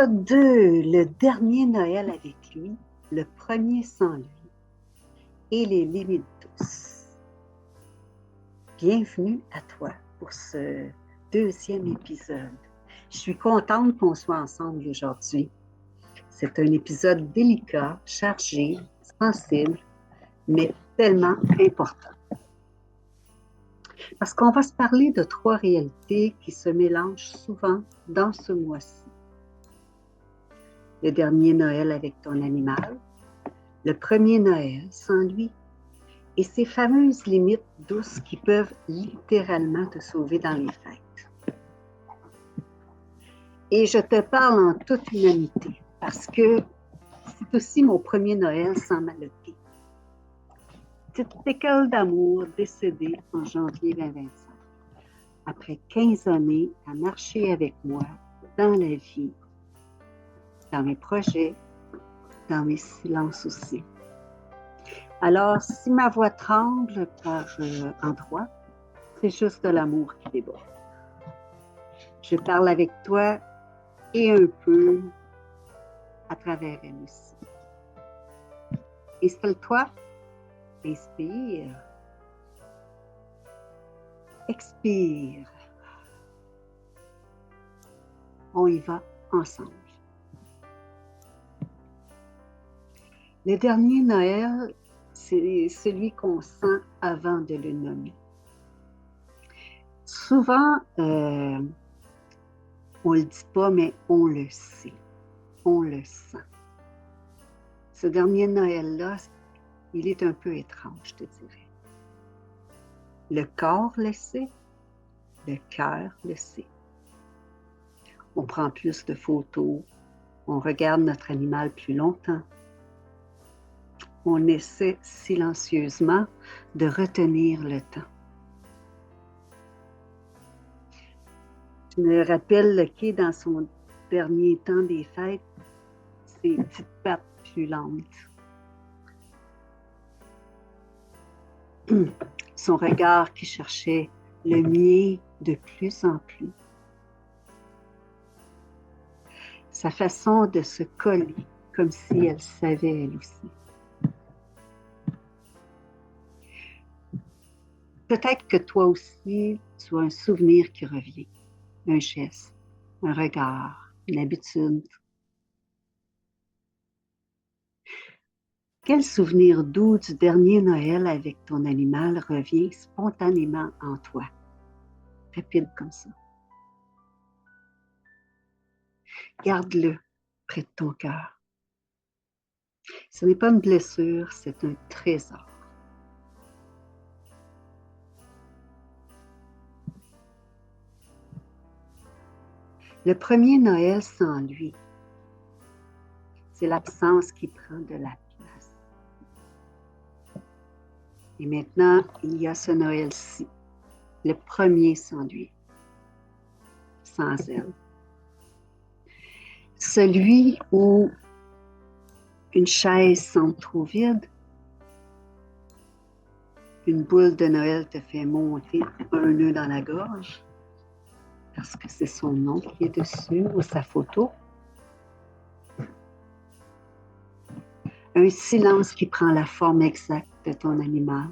Épisode 2, le dernier Noël avec lui, le premier sans lui et les limites douces. Bienvenue à toi pour ce deuxième épisode. Je suis contente qu'on soit ensemble aujourd'hui. C'est un épisode délicat, chargé, sensible, mais tellement important. Parce qu'on va se parler de trois réalités qui se mélangent souvent dans ce mois-ci. Le dernier Noël avec ton animal, le premier Noël sans lui, et ces fameuses limites douces qui peuvent littéralement te sauver dans les fêtes. Et je te parle en toute humanité, parce que c'est aussi mon premier Noël sans Maloté. Petite école d'amour décédée en janvier 2025. Après 15 années à marcher avec moi dans la vie, dans mes projets, dans mes silences aussi. Alors, si ma voix tremble par endroits, c'est juste de l'amour qui déborde. Je parle avec toi et un peu à travers elle aussi. Installe-toi, inspire, expire. On y va ensemble. Le dernier Noël, c'est celui qu'on sent avant de le nommer. Souvent, on ne le dit pas, mais on le sait. On le sent. Ce dernier Noël-là, il est un peu étrange, je te dirais. Le corps le sait, le cœur le sait. On prend plus de photos, on regarde notre animal plus longtemps. On essaie silencieusement de retenir le temps. Je me rappelle que dans son dernier temps des fêtes, ses petites pattes plus lentes. Son regard qui cherchait le mien de plus en plus. Sa façon de se coller comme si elle savait elle aussi. Peut-être que toi aussi, tu as un souvenir qui revient, un geste, un regard, une habitude. Quel souvenir doux du dernier Noël avec ton animal revient spontanément en toi? Rapide comme ça. Garde-le près de ton cœur. Ce n'est pas une blessure, c'est un trésor. Le premier Noël sans lui, c'est l'absence qui prend de la place. Et maintenant, il y a ce Noël-ci, le premier sans lui, sans elle. Celui où une chaise semble trop vide, une boule de Noël te fait monter un nœud dans la gorge, parce que c'est son nom qui est dessus ou sa photo. Un silence qui prend la forme exacte de ton animal.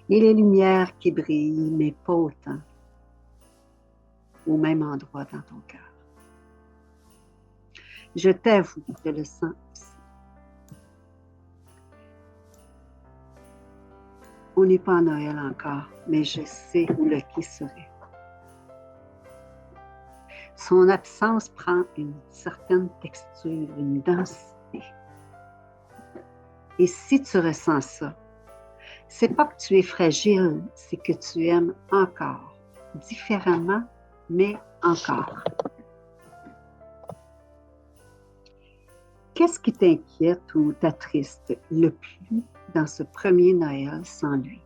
Et les lumières qui brillent, mais pas autant, au même endroit dans ton cœur. Je t'avoue, je le sens aussi. On n'est pas à Noël encore, mais je sais où le qui serait. Son absence prend une certaine texture, une densité. Et si tu ressens ça, c'est pas que tu es fragile, c'est que tu aimes encore, différemment, mais encore. Qu'est-ce qui t'inquiète ou t'attriste le plus dans ce premier Noël sans lui?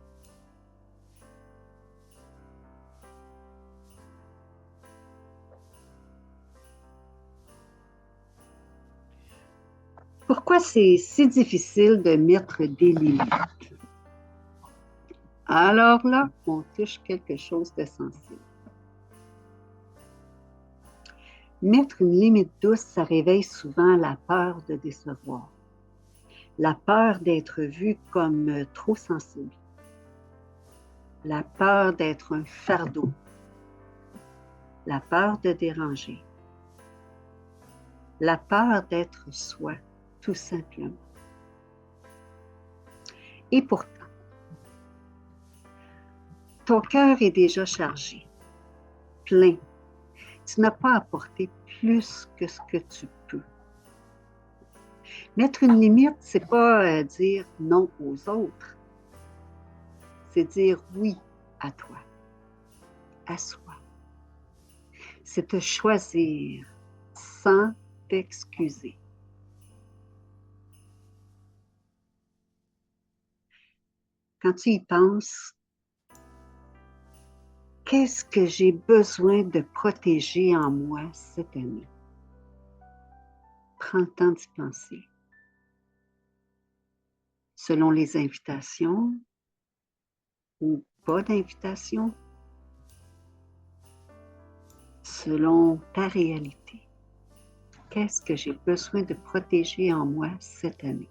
Pourquoi c'est si difficile de mettre des limites? Alors là, on touche quelque chose de sensible. Mettre une limite douce, ça réveille souvent la peur de décevoir, la peur d'être vu comme trop sensible, la peur d'être un fardeau, la peur de déranger, la peur d'être soi, tout simplement. Et pourtant, ton cœur est déjà chargé, plein. Tu n'as pas apporté plus que ce que tu peux. Mettre une limite, c'est pas dire non aux autres, c'est dire oui à toi, à soi. C'est te choisir sans t'excuser. Quand tu y penses, qu'est-ce que j'ai besoin de protéger en moi cette année? Prends le temps d'y penser. Selon les invitations ou pas d'invitation, selon ta réalité. Qu'est-ce que j'ai besoin de protéger en moi cette année?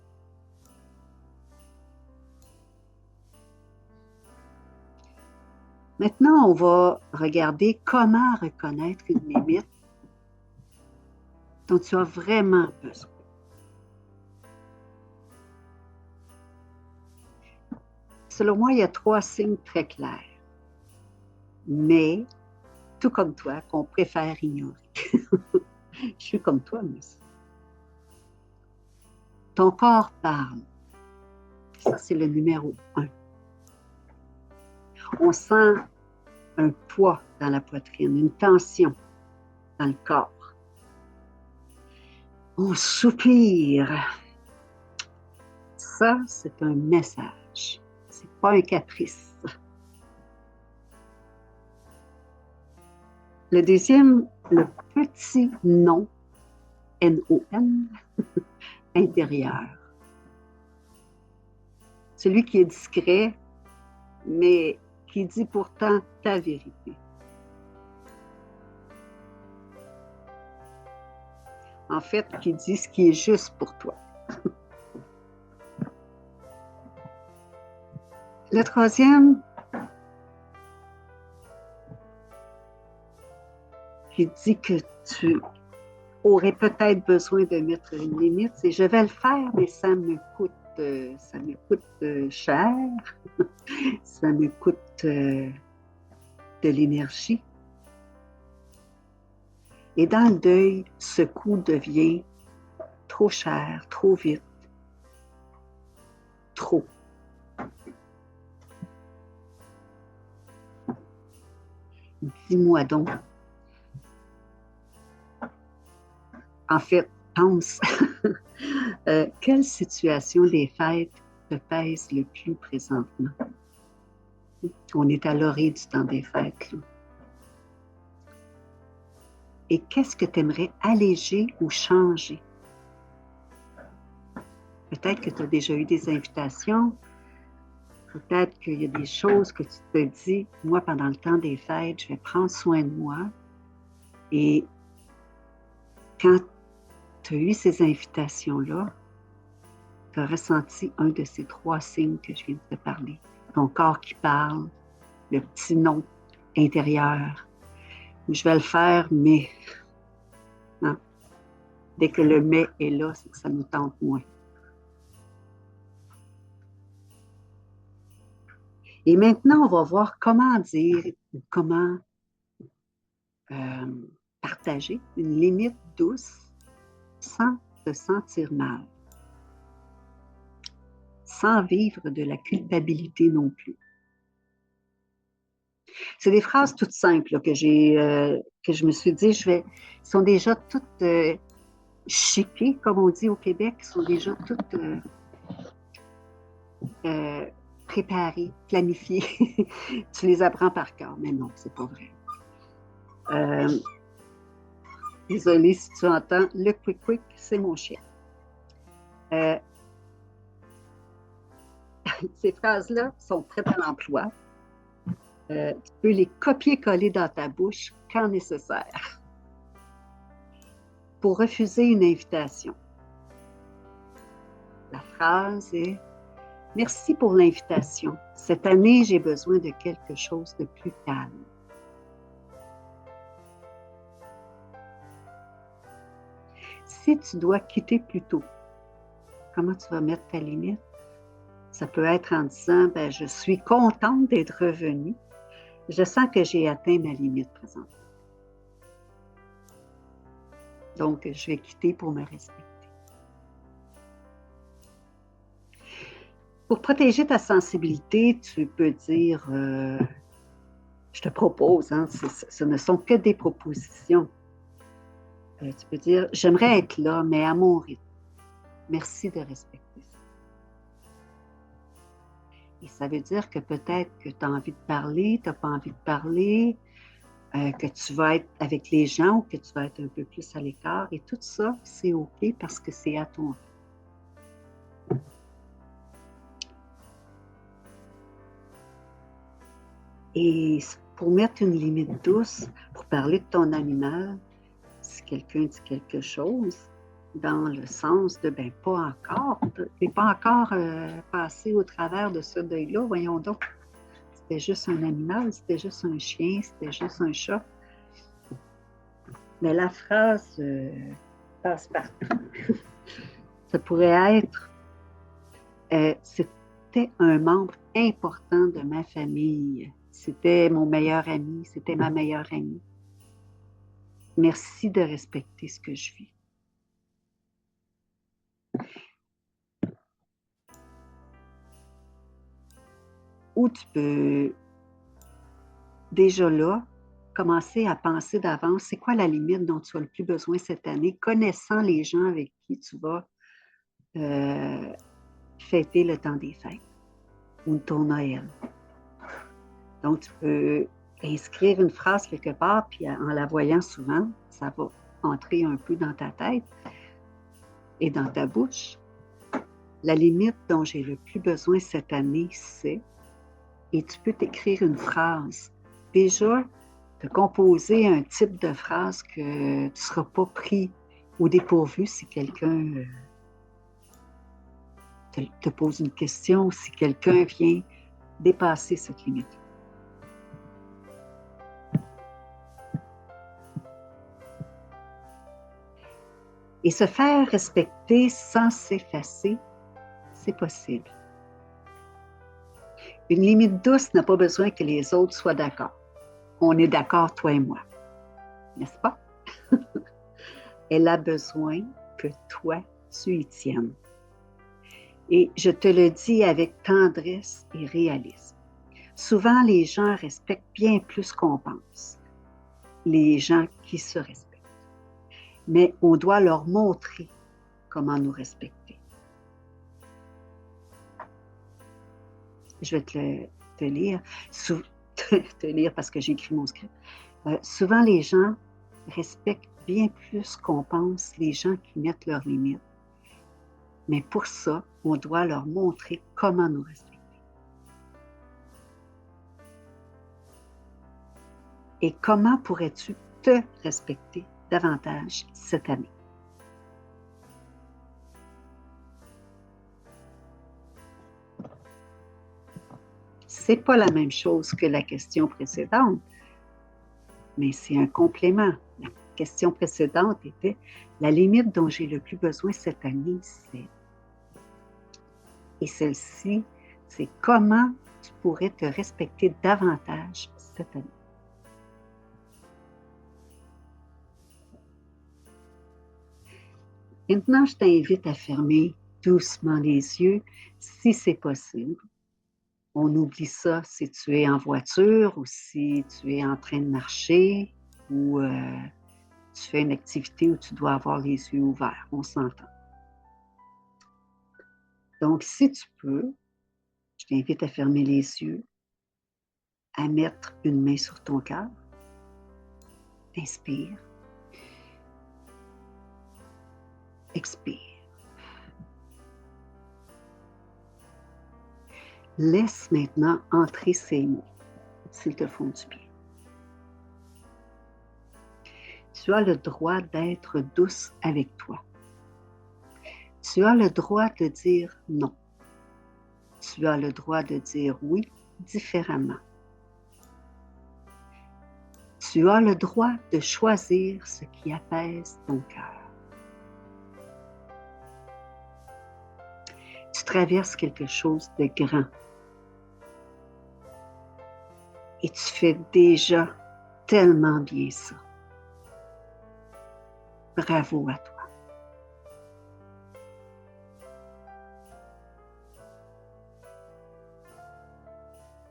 Maintenant, on va regarder comment reconnaître une limite dont tu as vraiment besoin. Selon moi, il y a 3 signes très clairs, mais tout comme toi, qu'on préfère ignorer. Je suis comme toi, mais ton corps parle. Ça, c'est le numéro 1. On sent un poids dans la poitrine, une tension dans le corps. On soupire. Ça, c'est un message. C'est pas un caprice. Le deuxième, le petit non, N-O-N, intérieur. Celui qui est discret, mais qui dit pourtant ta vérité. En fait, qui dit ce qui est juste pour toi. Le troisième, qui dit que tu aurais peut-être besoin de mettre une limite, c'est je vais le faire, mais ça me coûte cher, ça me coûte de l'énergie. Et dans le deuil, ce coût devient trop cher, trop vite, trop. Dis-moi donc. En fait, pense, quelle situation des fêtes te pèse le plus présentement? On est à l'orée du temps des fêtes. Là. Et qu'est-ce que tu aimerais alléger ou changer? Peut-être que tu as déjà eu des invitations, peut-être qu'il y a des choses que tu te dis, moi, pendant le temps des fêtes, je vais prendre soin de moi. Et quand tu as eu ces invitations-là, tu as ressenti un de ces 3 signes que je viens de te parler. Ton corps qui parle, le petit non intérieur. Je vais le faire, mais hein, dès que le mais est là, c'est que ça me tente moins. Et maintenant, on va voir comment dire, comment partager une limite douce sans te sentir mal, sans vivre de la culpabilité non plus. C'est des phrases toutes simples là, que je me suis dit, sont déjà toutes chiquées, comme on dit au Québec, sont déjà toutes préparées, planifiées. Tu les apprends par cœur, mais non, c'est pas vrai. Désolée si tu entends, le quick, c'est mon chien. Ces phrases-là sont prêtes à l'emploi. Tu peux les copier-coller dans ta bouche quand nécessaire. pour refuser une invitation. La phrase est « Merci pour l'invitation. Cette année, j'ai besoin de quelque chose de plus calme. » Si tu dois quitter plus tôt, comment tu vas mettre ta limite? Ça peut être en disant « Je suis contente d'être revenue. Je sens que j'ai atteint ma limite présentement. Donc, je vais quitter pour me respecter. » Pour protéger ta sensibilité, tu peux dire je te propose, hein, ce ne sont que des propositions. Tu peux dire j'aimerais être là, mais à mon rythme. Merci de respecter ça. Et ça veut dire que peut-être que tu as envie de parler, tu n'as pas envie de parler, que tu vas être avec les gens ou que tu vas être un peu plus à l'écart. Et tout ça, c'est OK parce que c'est à ton rythme. Et pour mettre une limite douce, pour parler de ton animal, si quelqu'un dit quelque chose, dans le sens de « pas encore, tu n'es pas encore passé au travers de ce deuil-là, voyons donc. C'était juste un animal, c'était juste un chien, c'était juste un chat. » Mais la phrase passe partout. Ça pourrait être c'était un membre important de ma famille. C'était mon meilleur ami, c'était ma meilleure amie. Merci de respecter ce que je vis. Ou tu peux déjà là commencer à penser d'avance, c'est quoi la limite dont tu as le plus besoin cette année, connaissant les gens avec qui tu vas fêter le temps des fêtes ou ton Noël. Donc, tu peux inscrire une phrase quelque part, puis en la voyant souvent, ça va entrer un peu dans ta tête et dans ta bouche. La limite dont j'ai le plus besoin cette année, c'est... Et tu peux t'écrire une phrase. Déjà, te composer un type de phrase que tu ne seras pas pris au dépourvu si quelqu'un te pose une question, si quelqu'un vient dépasser cette limite. Et se faire respecter sans s'effacer, c'est possible. Une limite douce n'a pas besoin que les autres soient d'accord. On est d'accord, toi et moi, n'est-ce pas? Elle a besoin que toi, tu y tiennes. Et je te le dis avec tendresse et réalisme. Souvent, les gens respectent bien plus qu'on pense, les gens qui se respectent. Mais on doit leur montrer comment nous respecter. Je vais te lire, te lire parce que j'ai écrit mon script. Souvent, les gens respectent bien plus qu'on pense les gens qui mettent leurs limites. Mais pour ça, on doit leur montrer comment nous respecter. Et comment pourrais-tu te respecter davantage cette année? Ce n'est pas la même chose que la question précédente, mais c'est un complément. La question précédente était la limite dont j'ai le plus besoin cette année, c'est... Et celle-ci, c'est comment tu pourrais te respecter davantage cette année. Maintenant, je t'invite à fermer doucement les yeux, si c'est possible. On oublie ça si tu es en voiture ou si tu es en train de marcher ou tu fais une activité où tu dois avoir les yeux ouverts. On s'entend. Donc, si tu peux, je t'invite à fermer les yeux, à mettre une main sur ton cœur. Inspire. Expire. Laisse maintenant entrer ces mots, s'ils te font du bien. Tu as le droit d'être douce avec toi. Tu as le droit de dire non. Tu as le droit de dire oui différemment. Tu as le droit de choisir ce qui apaise ton cœur. Tu traverses quelque chose de grand. Et tu fais déjà tellement bien ça. Bravo à toi.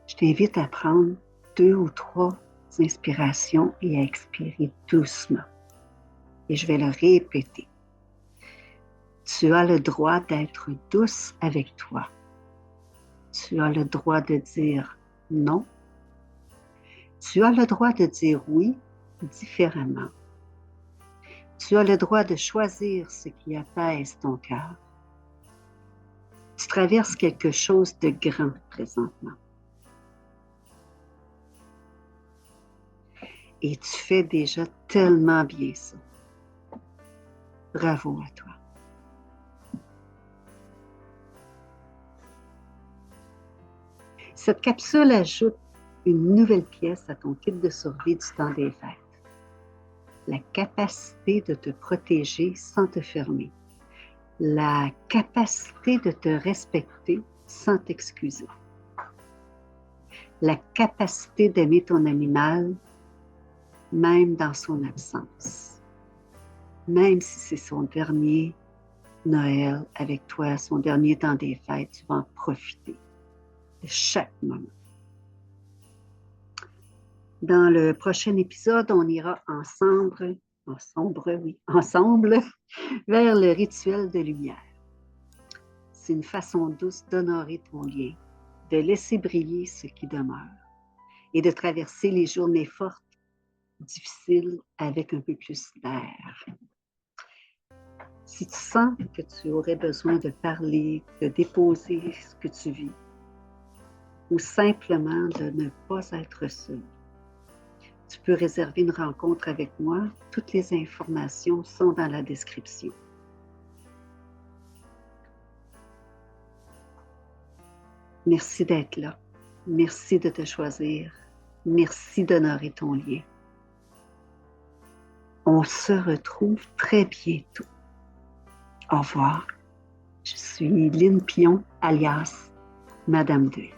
Je t'invite à prendre 2 ou 3 inspirations et à expirer doucement. Et je vais le répéter. Tu as le droit d'être douce avec toi. Tu as le droit de dire non. Tu as le droit de dire oui différemment. Tu as le droit de choisir ce qui apaise ton cœur. Tu traverses quelque chose de grand présentement. Et tu fais déjà tellement bien ça. Bravo à toi. Cette capsule ajoute une nouvelle pièce à ton kit de survie du temps des fêtes. La capacité de te protéger sans te fermer. La capacité de te respecter sans t'excuser. La capacité d'aimer ton animal, même dans son absence. Même si c'est son dernier Noël avec toi, son dernier temps des fêtes, tu vas en profiter de chaque moment. Dans le prochain épisode, on ira ensemble vers le rituel de lumière. C'est une façon douce d'honorer ton lien, de laisser briller ce qui demeure et de traverser les journées fortes, difficiles, avec un peu plus d'air. Si tu sens que tu aurais besoin de parler, de déposer ce que tu vis, ou simplement de ne pas être seul, tu peux réserver une rencontre avec moi. Toutes les informations sont dans la description. Merci d'être là. Merci de te choisir. Merci d'honorer ton lien. On se retrouve très bientôt. Au revoir. Je suis Lynne Pion, alias Madame Deuil.